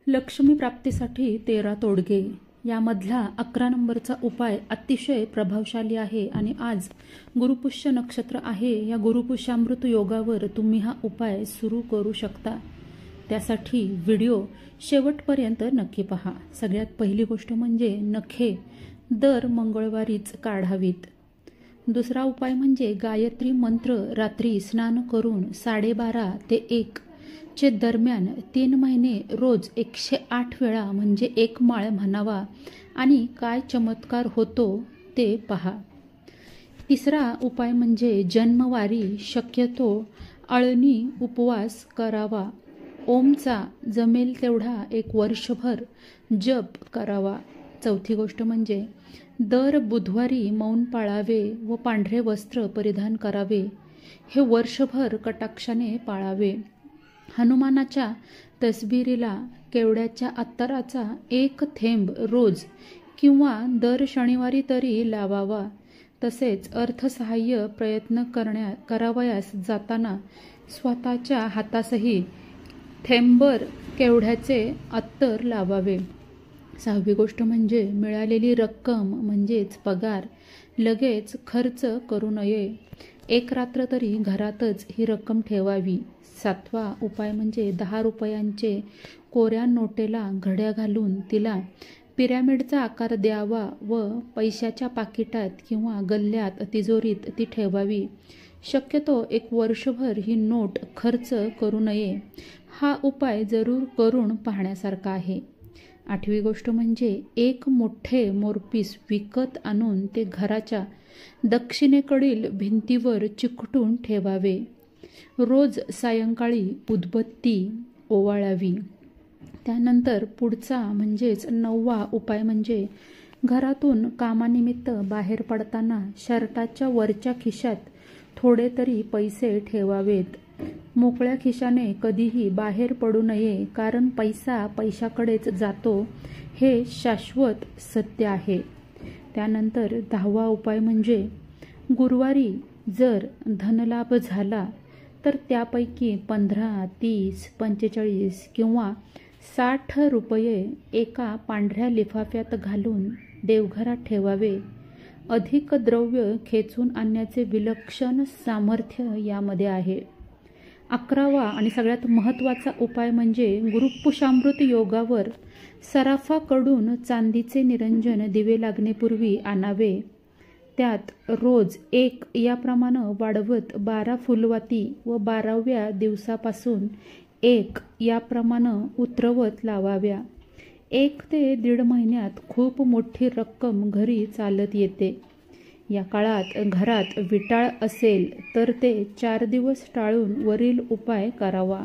लक्ष्मी प्राप्तीसाठी 13 तोडगे यामधला 11 नंबरचा उपाय अतिशय प्रभावशाली आहे आणि आज गुरुपुष्य नक्षत्र आहे। या गुरुपुष्यामृत योगावर तुम्ही हा उपाय सुरू करू शकता। त्यासाठी व्हिडिओ शेवटपर्यंत नक्की पहा। सगळ्यात पहिली गोष्ट म्हणजे नखे दर मंगळवारीच काढावीत। दुसरा उपाय म्हणजे गायत्री मंत्र रात्री स्नान करून 12:30 ते 1 चे दरम्यान 3 महिने रोज 108 वेळा म्हणजे 1 माळ म्हणावा आणि काय चमत्कार होतो ते पहा। तिसरा उपाय म्हणजे जन्मवारी शक्यतो अळणी उपवास करावा। ओमचा जमेल तेवढा 1 वर्षभर जप करावा। चौथी गोष्ट म्हणजे दर बुधवारी मौन पाळावे व पांढरे वस्त्र परिधान करावे। हे वर्षभर कटाक्षाने पाळावे। हनुमानाच्या तसबिरीला केवड्याच्या अत्तराचा 1 थेंब रोज किंवा दर शनिवारी तरी लावावा। तसेच अर्थसहाय्य प्रयत्न करावयास जाताना स्वतःच्या हातासही थेंबभर केवड्याचे अत्तर लावावे। सहावी गोष्ट म्हणजे मिळालेली रक्कम म्हणजेच पगार लगेच खर्च करू नये। 1 रात्र तरी घरातच ही रक्कम ठेवावी। सातवा उपाय म्हणजे 10 रुपयांचे कोऱ्या नोटेला घड्या घालून तिला पिरॅमिडचा आकार द्यावा व पैशाच्या पाकिटात किंवा गल्ल्यात तिजोरीत ती ठेवावी। शक्यतो 1 वर्षभर ही नोट खर्च करू नये। हा उपाय जरूर करून पाहण्यासारखा आहे। आठवी गोष्ट म्हणजे 1 मोठे मोरपीस विकत आणून ते घराच्या दक्षिणेकडील भिंतीवर चिकटून ठेवावे। रोज सायंकाळी उदबत्ती ओवाळावी। त्यानंतर पुढचा म्हणजेच 9वा उपाय म्हणजे घरातून कामानिमित्त बाहेर पडताना शर्टाच्या वरच्या खिशात थोडे तरी पैसे ठेवावेत। मोकळ्या खिशाने कधीही बाहेर पडू नये, कारण पैसा पैशाकडेच जातो हे शाश्वत सत्य आहे। त्यानंतर 10वा उपाय म्हणजे गुरुवारी जर धनलाभ झाला तर त्यापैकी 15, 30, 45 किंवा 60 रुपये एका पांढऱ्या लिफाफ्यात घालून देवघरात ठेवावे। अधिक द्रव्य खेचून आणण्याचे विलक्षण सामर्थ्य यामध्ये आहे। 11वा आणि सगळ्यात महत्त्वाचा उपाय म्हणजे गुरुपुष्यामृत योगावर सराफाकडून चांदीचे निरंजन दिवे लागण्यापूर्वी आणावे। त्यात रोज 1 याप्रमाणे वाढवत 12 फुलवाती व 12व्या दिवसापासून 1 याप्रमाणे उतरवत लावाव्या। 1 ते 1.5 महिन्यात खूप मोठी रक्कम घरी चालत येते। या काळात घरात विटाळ असेल तर ते 4 दिवस टाळून वरील उपाय करावा।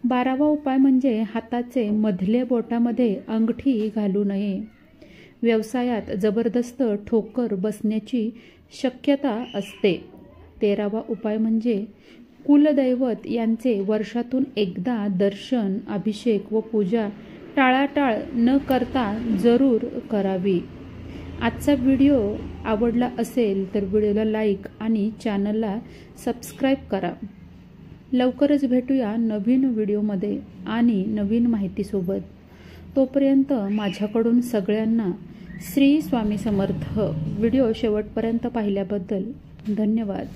12वा उपाय म्हणजे हाताचे मधले बोटामध्ये अंगठी घालू नये। व्यवसायात जबरदस्त ठोकर बसण्याची शक्यता असते। 13वा उपाय म्हणजे कुलदैवत यांचे वर्षातून एकदा दर्शन, अभिषेक व पूजा टाळाटाळ न करता जरूर करावी। आजचा व्हिडिओ आवडला असेल तर व्हिडिओला लाईक आणि चॅनलला सबस्क्राईब करा। लवकरच भेटूया नवीन व्हिडिओमध्ये आणि नवीन माहितीसोबत। तोपर्यंत माझ्याकडून सगळ्यांना श्री स्वामी समर्थ। व्हिडिओ शेवटपर्यंत पाहिल्याबद्दल धन्यवाद।